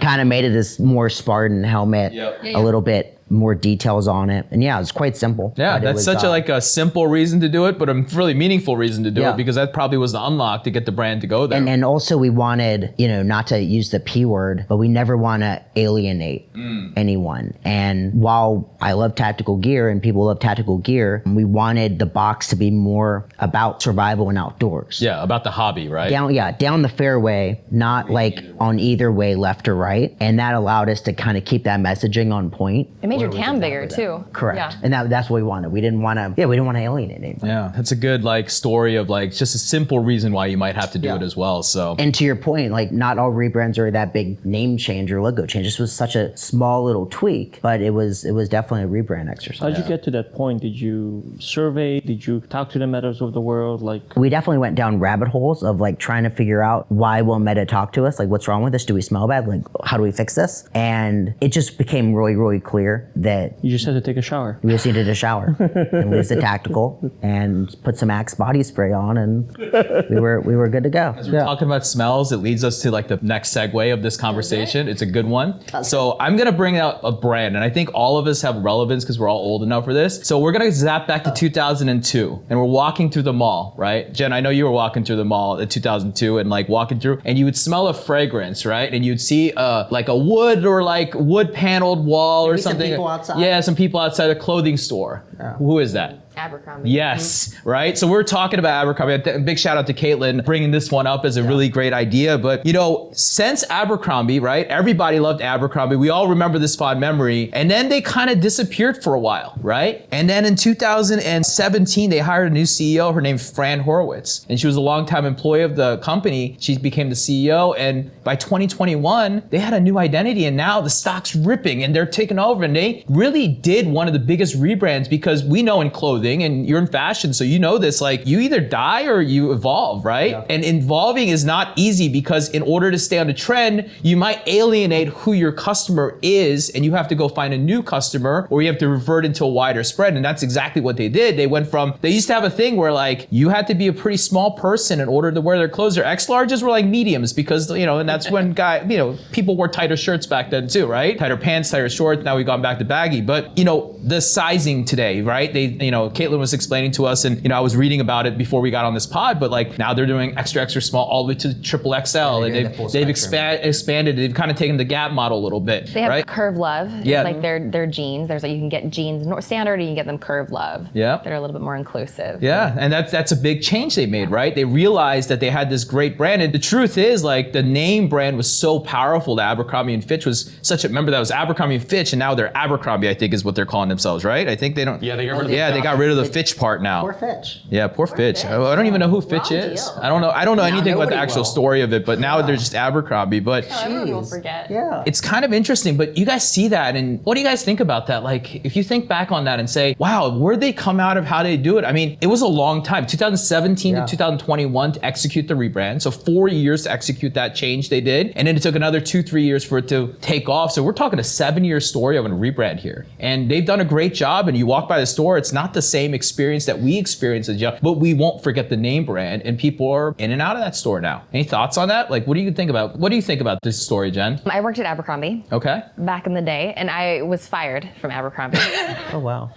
kind of made it this more Spartan helmet, a little bit more details on it. And yeah, it's quite simple. Yeah, But it that's was, such a simple reason to do it, but a really meaningful reason to do Yeah. it, because that probably was the unlock to get the brand to go there. And also we wanted, not to use the P word, but we never want to alienate anyone. And while I love tactical gear and people love tactical gear, we wanted the box to be more about survival and outdoors. Yeah, about the hobby, right? Down the fairway, not like on either way, left or right. And that allowed us to kind of keep that messaging on point. It made your TAM bigger too. Correct. Yeah. And that's what we wanted. We didn't want to alienate anyone. Yeah, that's a good story of just a simple reason why you might have to do it as well. So, And to your point, not all rebrands are that big name change or logo change. This was such a small little tweak, but it was definitely a rebrand exercise. How'd you get to that point? Did you survey? Did you talk to the metas of the world? We definitely went down rabbit holes of trying to figure out why won't Meta talk to us? What's wrong with us? Do we smell bad? How do we fix this? And it just became really, really clear that You just had to take a shower. we just needed a shower and lose the tactical and put some Axe body spray on, and we were good to go. we're talking about smells, it leads us to the next segue of this conversation. It's a good one. So I'm gonna bring out a brand, and I think all of us have relevance because we're all old enough for this. So we're gonna zap back to 2002, and we're walking through the mall, right? Jen, I know you were walking through the mall in 2002 and walking through, and you would smell a fragrance, right? And you'd see a wood or wood paneled wall or Maybe some something. people outside. Yeah, some people outside a clothing store. Who is that? Abercrombie. Yes, right? So we're talking about Abercrombie. A big shout out to Caitlin bringing this one up as a really great idea. But, since Abercrombie, right? Everybody loved Abercrombie. We all remember this fond memory. And then they kind of disappeared for a while, right? And then in 2017, they hired a new CEO. Her name's Fran Horowitz. And she was a longtime employee of the company. She became the CEO. And by 2021, they had a new identity. And now the stock's ripping and they're taking over. And they really did one of the biggest rebrands, because we know in clothing, and you're in fashion, so you know this, you either die or you evolve, right? Yeah. And evolving is not easy, because in order to stay on the trend, you might alienate who your customer is, and you have to go find a new customer, or you have to revert into a wider spread. And that's exactly what they did. They used to have a thing where you had to be a pretty small person in order to wear their clothes. Their X larges were mediums, because, and that's when people wore tighter shirts back then too, right? Tighter pants, tighter shorts. Now we've gone back to baggy. But, the sizing today, right? Caitlin was explaining to us, and I was reading about it before we got on this pod, but now they're doing extra small all the way to triple XL, and they've expanded. They've kind of taken the Gap model a little bit. They have right? Curve Love. Yeah. It's their jeans. There's you can get jeans standard, or you can get them Curve Love. Yeah. They're a little bit more inclusive. Yeah, and that's a big change they made, right? They realized that they had this great brand, and the truth is, the name brand was so powerful that Abercrombie and Fitch was remember that was Abercrombie and Fitch, and now they're Abercrombie, I think is what they're calling themselves, right? I think they don't. Yeah, they got rid of the Fitch part now. Poor Fitch. Yeah, poor Fitch. I don't even know who Fitch is. deal. I don't know anything about the nobody actual will. story of it, but now they're just Abercrombie. But Everyone will forget. Yeah. it's kind of interesting, but you guys see that, and what do you guys think about that? If you think back on that and say, wow, where'd they come out of, how they do it? I mean, it was a long time, 2017 to 2021 to execute the rebrand. So 4 years to execute that change they did. And then it took another 2-3 years for it to take off. So we're talking a 7-year story of a rebrand here. And they've done a great job, and you walk by the store, it's not the same experience that we experienced as young, but we won't forget the name brand, and people are in and out of that store now. Any thoughts on that? What do you think about this story, Jen? I worked at Abercrombie Okay. back in the day, and I was fired from Abercrombie. Oh, wow.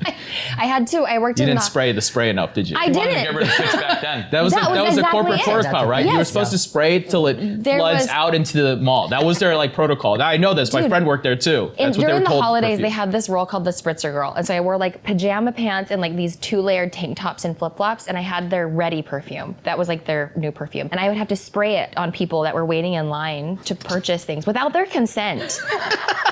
I worked You in didn't the... spray the spray enough, did you? I Wanted to didn't. get rid of Fitch back then. That was That was the exactly corporate it. protocol, right? You were Yes. supposed to spray it till it There floods was- out into the mall. That was their protocol. Now, I know this. My Dude, friend worked there too. That's what they during were the told. holidays, they curfew. had this role called the Spritzer Girl. And so I wore pajama pants and these 2-layered tank tops and flip-flops, and I had their Ready perfume. That was their new perfume. And I would have to spray it on people that were waiting in line to purchase things without their consent.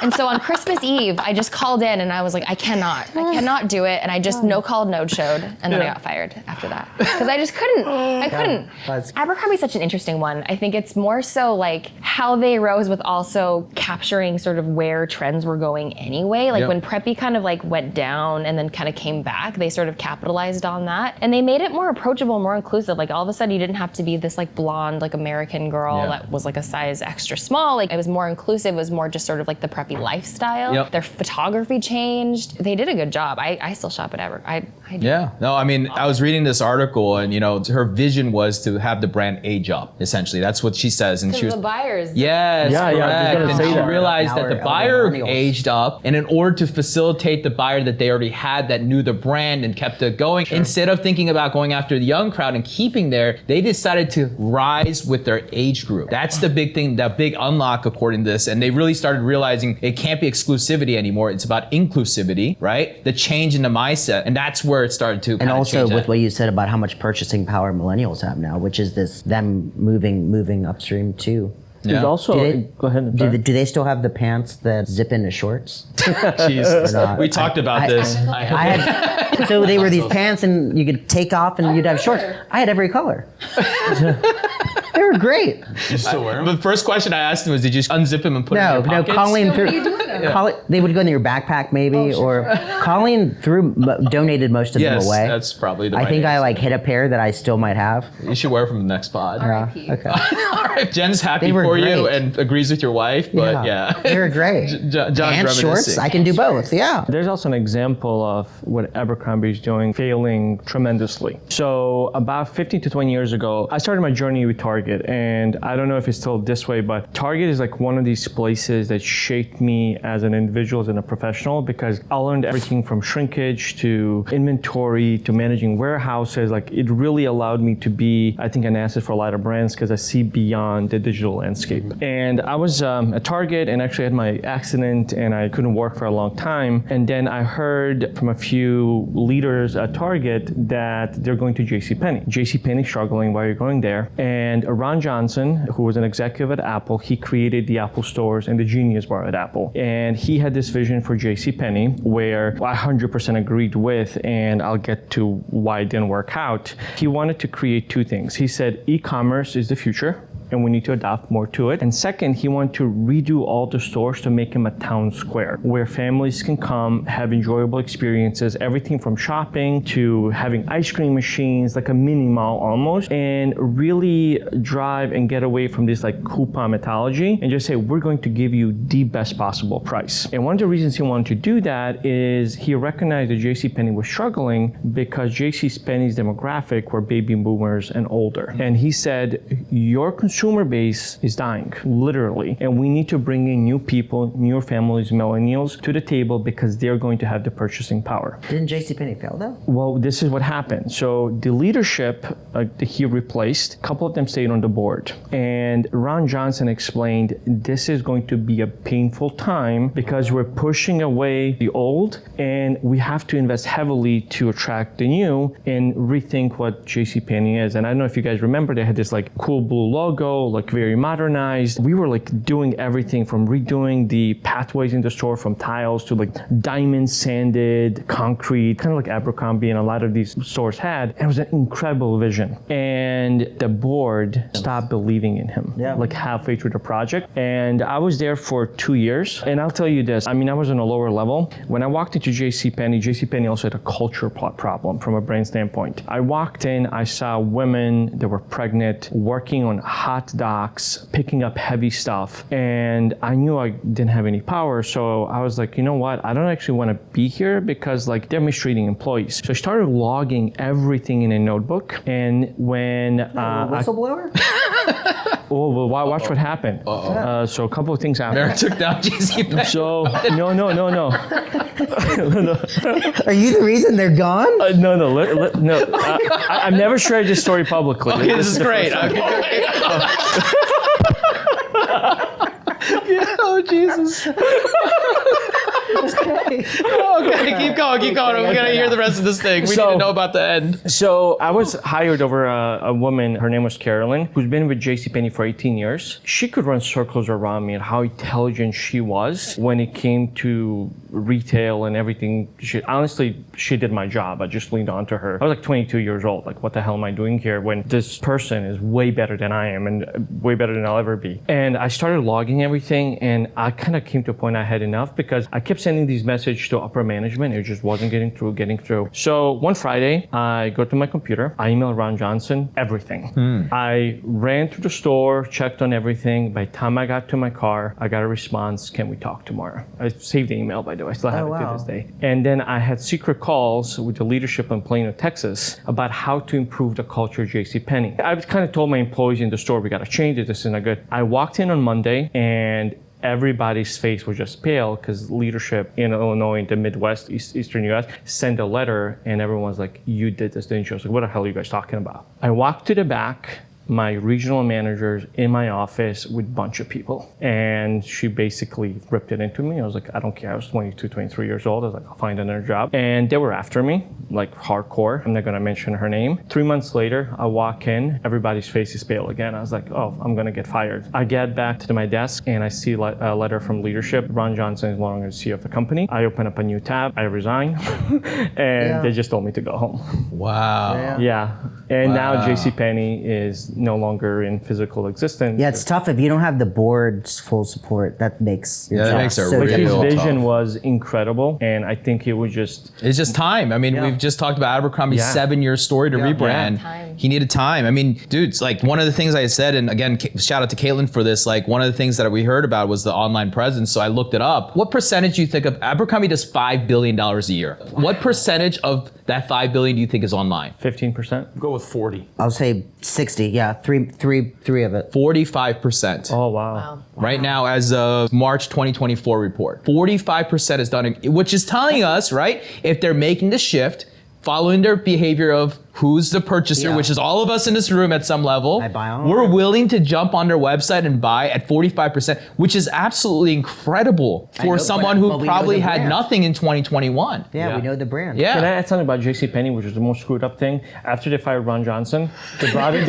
And so on Christmas Eve, I just called in and I was like, I cannot do it. And I just no-called, no-showed. And then I got fired after that. Because I just couldn't. I couldn't. Abercrombie's such an interesting one. I think it's more so how they rose with also capturing sort of where trends were going anyway. When preppy kind of went down and then kind of came back, they sort sort of capitalized on that. And they made it more approachable, more inclusive. Like all of a sudden you didn't have to be this like blonde, like American girl that was like a size extra small. Like it was more inclusive. It was more just sort of like the preppy lifestyle. Their photography changed. They did a good job. I still shop at Abercrombie. I do. Yeah. No, I mean, I was reading this article and, you know, her vision was to have the brand age up, essentially. That's what she says. And she was the buyers. Yes, Yeah, correct. I was gonna And say she that. realized Now that the we're buyer millennials. aged up, and in order to facilitate the buyer that they already had that knew the brand and kept it going, instead of thinking about going after the young crowd and keeping there, they decided to rise with their age group. That's the big thing, that big unlock according to this. And they really started realizing it can't be exclusivity anymore. It's about inclusivity, right? The change in the mindset. And that's where it started to And kind of also change with that. what you said about how much purchasing power millennials have now, which is this them moving upstream too. There's Yeah. also, Do they- go ahead. Do they still have the pants that zip into shorts? Jesus. not. We talked about this. I had, so they were these pants and you could take off and you'd have shorts. I had every color. They were great. You still wear them? The first question I asked him was, did you unzip him and put it in No, your pockets? Colleen threw. What are you doing now? They would go in your backpack maybe, or Colleen donated most of Yes, them away. that's probably the I right think I answer. like hit a pair that I still might have. You should wear it from the next pod. R.I.P. Okay. All right, Jen's happy They were for you great. and agrees with your wife, but yeah. They were great. John's And shorts, reminiscing. I can do both. Yeah. There's also an example of what Abercrombie is doing, failing tremendously. So about 15 to 20 years ago, I started my journey with Target, and I don't know if it's still this way, but Target is like one of these places that shaped me as an individual, as a professional, because I learned everything from shrinkage to inventory to managing warehouses. Like it really allowed me to be, I think, an asset for a lot of brands because I see beyond the digital landscape. And I was at Target and actually had my accident and I couldn't work for a long time. And then I heard from a few leaders at Target that they're going to JCPenney. JCPenney struggling, why are you going there? And Ron Johnson, who was an executive at Apple, he created the Apple stores and the Genius Bar at Apple. And he had this vision for JCPenney where I 100% agreed with, and I'll get to why it didn't work out. He wanted to create two things. He said e-commerce is the future, and we need to adapt more to it. And second, he wanted to redo all the stores to make them a town square where families can come, have enjoyable experiences, everything from shopping to having ice cream machines, like a mini mall almost, and really drive and get away from this like coupon mythology and just say, we're going to give you the best possible price. And one of the reasons he wanted to do that is he recognized that JCPenney was struggling because JCPenney's demographic were baby boomers and older. And he said, your consumer base is dying, literally. And we need to bring in new people, new families, millennials to the table because they're going to have the purchasing power. Didn't JCPenney fail though? Well, this is what happened. So the leadership that he replaced, a couple of them stayed on the board. And Ron Johnson explained, this is going to be a painful time because we're pushing away the old and we have to invest heavily to attract the new and rethink what JCPenney is. And I don't know if you guys remember, they had this like cool blue logo, like very modernized. We were like doing everything from redoing the pathways in the store from tiles to like diamond sanded concrete, kind of like Abercrombie and a lot of these stores had. And it was an incredible vision. And the board stopped believing in him, like halfway through the project. And I was there for 2 years. And I'll tell you this, I mean, I was on a lower level. When I walked into JCPenney also had a culture problem from a brand standpoint. I walked in, I saw women that were pregnant, working on hot docks, picking up heavy stuff. And I knew I didn't have any power. So I was like, you know what? I don't actually want to be here because like they're mistreating employees. So I started logging everything in a notebook. And when Whistleblower? oh, well, watch what happened. So a couple of things happened. Eric took down JCPenney. So no. Are you the reason they're gone? No. I've never shared this story publicly. Okay, this is great. Oh, Jesus. Okay, keep going. We're gonna hear the rest of this thing. We need to know about the end. So I was hired over a woman, her name was Carolyn, who's been with JCPenney for 18 years. She could run circles around me and how intelligent she was when it came to retail and everything. She did my job. I just leaned on to her. I was like 22 years old. Like, what the hell am I doing here when this person is way better than I am and way better than I'll ever be? And I started logging everything, and I kind of came to a point I had enough because I kept saying sending these messages to upper management. It just wasn't getting through. So one Friday, I go to my computer. I email Ron Johnson everything. I ran to the store, checked on everything. By the time I got to my car, I got a response, can we talk tomorrow? I saved the email, by the way. I still have it to this day. And then I had secret calls with the leadership in Plano, Texas, about how to improve the culture of JCPenney. I kind of told my employees in the store, we got to change it. This is not good. I walked in on Monday and everybody's face was just pale because leadership in Illinois, in the Midwest, Eastern US, sent a letter and everyone's like, you did this, didn't you? I was like, what the hell are you guys talking about? I walked to the back, my regional managers in my office with a bunch of people. And she basically ripped it into me. I was like, I don't care. I was 22, 23 years old. I was like, I'll find another job. And they were after me, like hardcore. I'm not gonna mention her name. 3 months later, I walk in, everybody's face is pale again. I was like, oh, I'm gonna get fired. I get back to my desk and I see a letter from leadership. Ron Johnson is no longer the CEO of the company. I open up a new tab, I resign, and they just told me to go home. Wow. Yeah. And now JCPenney is no longer in physical existence. Yeah, it's tough if you don't have the board's full support. That makes your that job makes it so really His difficult. vision was incredible, and I think it was just It's just time. I mean, we've just talked about Abercrombie's 7-year story to rebrand. Time. He needed time. I mean, dude, it's like one of the things I said, and again, shout out to Caitlin for this, like one of the things that we heard about was the online presence. So I looked it up. What percentage do you think of Abercrombie does $5 billion a year? What percentage of that $5 billion do you think is online? 15%. Go with 40. I'll say 60. Yeah, three of it. 45%. Oh, wow. Right now, as of March 2024 report, 45% is done, which is telling us, right, if they're making the shift, following their behavior of who's the purchaser, which is all of us in this room at some level, I buy online. we're willing to jump on their website and buy at 45%, which is absolutely incredible for know, someone but who we know probably the had brand. nothing in 2021. Yeah, we know the brand. Yeah. Can I add something about JCPenney, which is the most screwed up thing? After they fired Ron Johnson, they brought in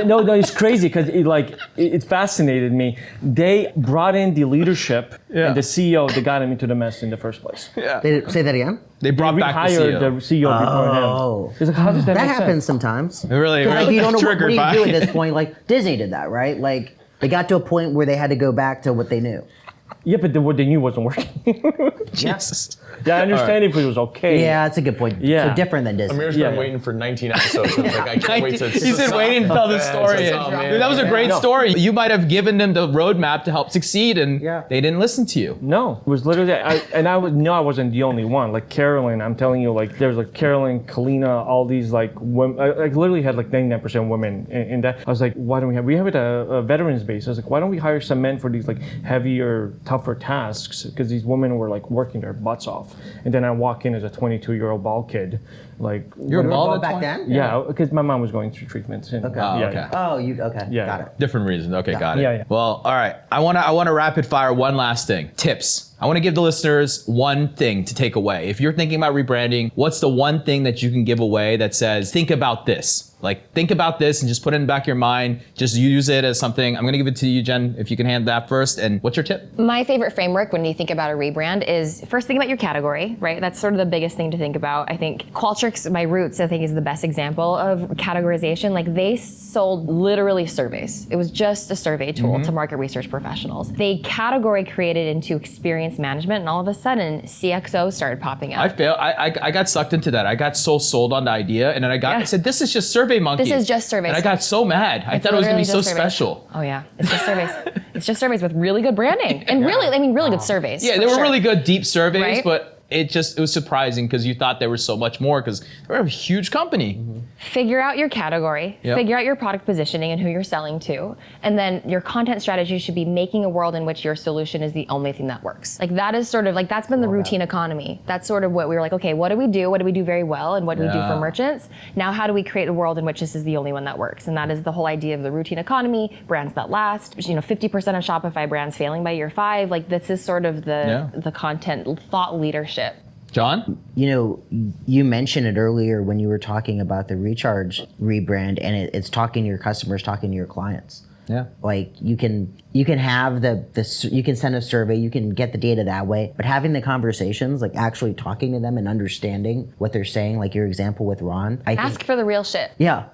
No, it's crazy because it fascinated me. They brought in the leadership and the CEO that got him into the mess in the first place. Say that again? They brought They back the rehired CEO. the CEO before Oh. him. It's like, how does that That make happens sense? sometimes. Really, Like, you don't know what triggered do you by do at this point. Like Disney did that, right? Like they got to a point where they had to go back to what they knew. Yeah, but what they knew wasn't working. Jesus. Yeah, I understand if it was okay. Yeah, that's a good point. Yeah. So different than Disney. Amer's been waiting for 19 episodes. I was like, I can't wait to. He's been waiting to tell this story. Oh, man. Dude, that was a great story. You might have given them the roadmap to help succeed, and they didn't listen to you. No, it was literally, I wasn't the only one. Like Carolyn, I'm telling you, like there's like Carolyn, Kalina, all these like women. I literally had like 99% women in that. I was like, why don't we have it a veterans base? I was like, why don't we hire some men for these like heavier, tougher tasks? Because these women were like working their butts off. And then I walk in as a 22-year-old bald kid, like You're bald at back 20? then? yeah, because my mom was going through treatments. And, Okay. Oh, yeah, okay. yeah. Oh, you okay? Yeah. Got it. Different reasons. Okay, got it. Yeah, yeah. Well, all right. I wanna rapid fire one last thing. Tips. I want to give the listeners one thing to take away. If you're thinking about rebranding, what's the one thing that you can give away that says, think about this? Like, think about this and just put it in the back of your mind. Just use it as something. I'm going to give it to you, Jen, if you can hand that first. And what's your tip? My favorite framework when you think about a rebrand is first think about your category, right? That's sort of the biggest thing to think about. I think Qualtrics, my roots, I think is the best example of categorization. Like they sold literally surveys. It was just a survey tool to market research professionals. They category created into experience management, and all of a sudden CXO started popping up. I got sucked into that. I got so sold on the idea, and then I said, this is just Survey Monkey. This is just surveys. And I got so mad. I thought it was going to be so special. Oh yeah, it's just surveys. It's just surveys with really good branding and really good surveys. Yeah, for they were sure. really good, deep surveys, Right? but it was surprising because you thought there was so much more because they're a huge company. Figure out your category, Yep. figure out your product positioning and who you're selling to, and then your content strategy should be making a world in which your solution is the only thing that works. Like that is sort of like, that's been the routine economy. That's sort of what we were like, okay, what do we do? What do we do very well? And what do we do for merchants? Now, how do we create a world in which this is the only one that works? And that is the whole idea of the routine economy, brands that last, 50% of Shopify brands failing by year 5. Like this is sort of the content thought leadership. John? You mentioned it earlier when you were talking about the Recharge rebrand, and it's talking to your customers, talking to your clients. Yeah. Like you can have you can send a survey, you can get the data that way, but having the conversations, like actually talking to them and understanding what they're saying, like your example with Ron. Ask for the real shit. Yeah.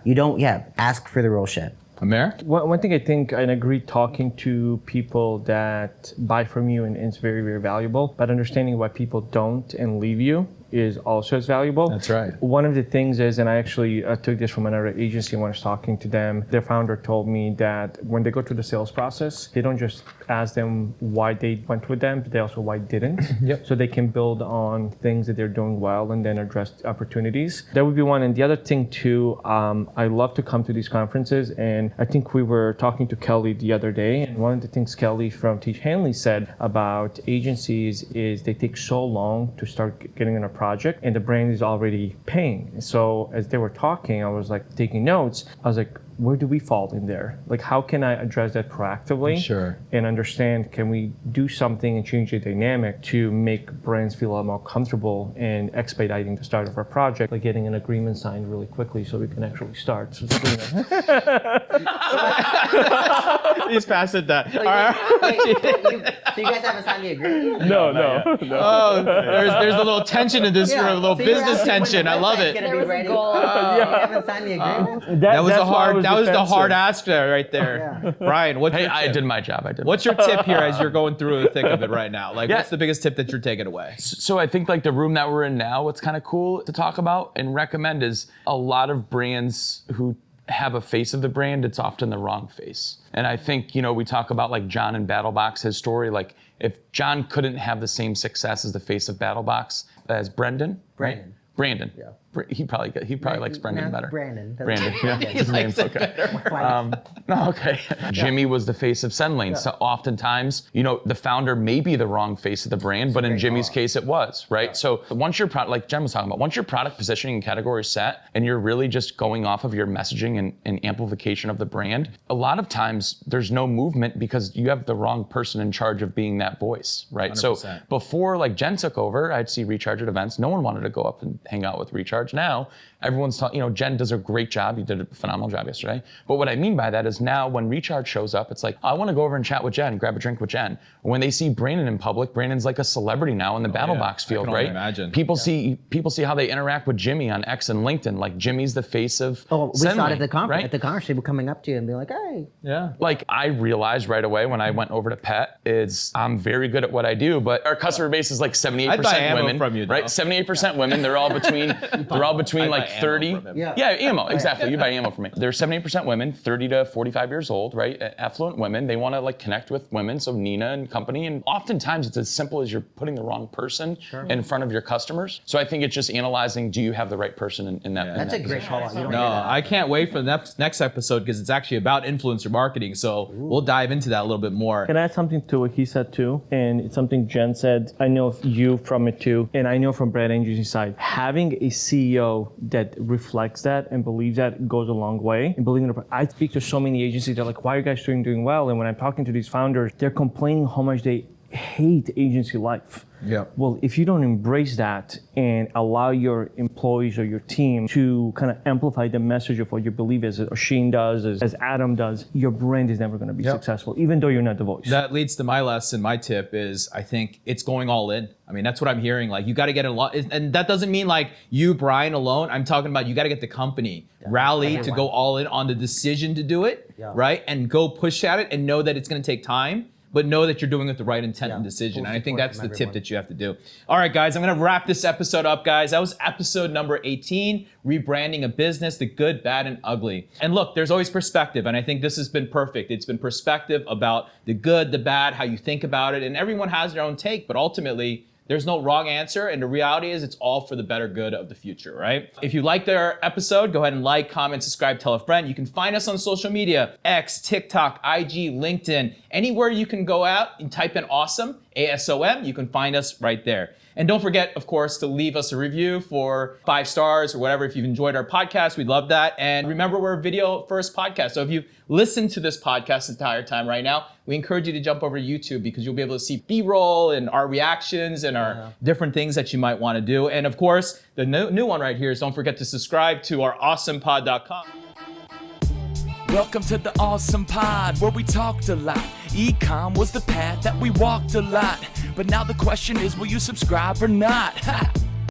You don't. Yeah. Ask for the real shit. Amer? One thing I think I agree, talking to people that buy from you and it's very, very valuable, but understanding why people don't and leave you is also as valuable. That's right. One of the things is, and I actually took this from another agency when I was talking to them, their founder told me that when they go through the sales process, they don't just ask them why they went with them, but they also why didn't. Yep. So they can build on things that they're doing well and then address opportunities. That would be one. And the other thing too, I love to come to these conferences, and I think we were talking to Kelly the other day, and one of the things Kelly from Teach Hanley said about agencies is they take so long to start getting on a project and the brand is already paying. So as they were talking, I was like taking notes. I was like, where do we fall in there? Like, how can I address that proactively? Sure. And understand, can we do something and change the dynamic to make brands feel a lot more comfortable and expediting the start of our project, like getting an agreement signed really quickly so we can actually start. So He's past it that. So you guys haven't signed the agreement? No. Oh, there's a little tension in this room, a little So you're business asking when tension. the I love website's it. gonna There be was a ready? goal. You haven't signed the agreement? That was that's a why I hard. That was the defensive. hard ask there, right there. Yeah. Brian, what's Hey, your I tip? did my job. I did. What's your tip here as you're going through the thick of it right now? Like, Yeah. what's the biggest tip that you're taking away? So I think like the room that we're in now, what's kind of cool to talk about and recommend is a lot of brands who have a face of the brand, it's often the wrong face. And I think, we talk about like John and BattlBox, his story, like if John couldn't have the same success as the face of BattlBox as Brandon. Brandon. Yeah. He probably likes Brendan better. Brandon. Brandon, yeah. His name's okay. Okay. Jimmy was the face of Sendlane. So oftentimes, the founder may be the wrong face of the brand, but in Jimmy's case, it was, right? So once your product, like Jen was talking about, once your product positioning and category is set, and you're really just going off of your messaging and amplification of the brand, a lot of times there's no movement because you have the wrong person in charge of being that voice, right? 100%. So before like Jen took over, I'd see Recharge at events. No one wanted to go up and hang out with Recharge. Now, everyone's talking, Jen does a great job. You did a phenomenal job yesterday. But what I mean by that is now when Recharge shows up, it's like, I want to go over and chat with Jen, grab a drink with Jen. When they see Brandon in public, Brandon's like a celebrity now in the BattlBox field, I can only right? imagine. People see how they interact with Jimmy on X and LinkedIn. Like Jimmy's the face of Oh, we saw it Sendlane, at the conference. right? At the conference, people coming up to you and be like, "Hey." Yeah. Like I realized right away when I went over to Pet is I'm very good at what I do, but our customer base is like 78% I'd buy ammo women, from you, though. right? 78% women. They're all between I'd like buy ammo 30. from him. Yeah. Ammo, exactly. You buy ammo from me. They're 78% women, 30 to 45 years old, right? Affluent women. They want to like connect with women, so Nina and company. And oftentimes it's as simple as you're putting the wrong person in front of your customers. So I think it's just analyzing, do you have the right person in that? Yeah. in That's that a great position? call out. You don't No, hear that. I can't wait for the next episode because it's actually about influencer marketing. So we'll dive into that a little bit more. Can I add something to what he said too? And it's something Jen said. I know you from it too, and I know from brand agency side. Having a CEO that reflects that and believes that goes a long way. And believing I speak to so many agencies. They're like, "Why are you guys doing well?" And when I'm talking to these founders, they're complaining how much they hate agency life. Yeah. Well, if you don't embrace that and allow your employees or your team to kind of amplify the message of what you believe as Shane does, as Adam does, your brand is never going to be successful, even though you're not the voice. That leads to my lesson. My tip is I think it's going all in. I mean, that's what I'm hearing. Like you got to get a lot, and that doesn't mean like you, Brian, alone. I'm talking about you got to get the company rally to go all in on the decision to do it, right? And go push at it and know that it's going to take time. But know that you're doing it with the right intent and decision. And I think that's the tip that you have to do. All right, guys, I'm gonna wrap this episode up, guys. That was episode number 18, Rebranding a Business, the Good, Bad, and Ugly. And look, there's always perspective, and I think this has been perfect. It's been perspective about the good, the bad, how you think about it, and everyone has their own take, but ultimately, there's no wrong answer, and the reality is it's all for the better good of the future, right? If you liked our episode, go ahead and like, comment, subscribe, tell a friend. You can find us on social media, X, TikTok, IG, LinkedIn, anywhere you can go out and type in ASOM, ASOM, you can find us right there. And don't forget, of course, to leave us a review for 5 stars or whatever. If you've enjoyed our podcast, we'd love that. And remember, we're a video first podcast. So if you've listened to this podcast the entire time right now, we encourage you to jump over to YouTube because you'll be able to see B-roll and our reactions and our different things that you might want to do. And of course, the new one right here is don't forget to subscribe to our awesompod.com. Welcome to the ASOM Pod, where we talked a lot. E-com was the path that we walked a lot. But now the question is, will you subscribe or not?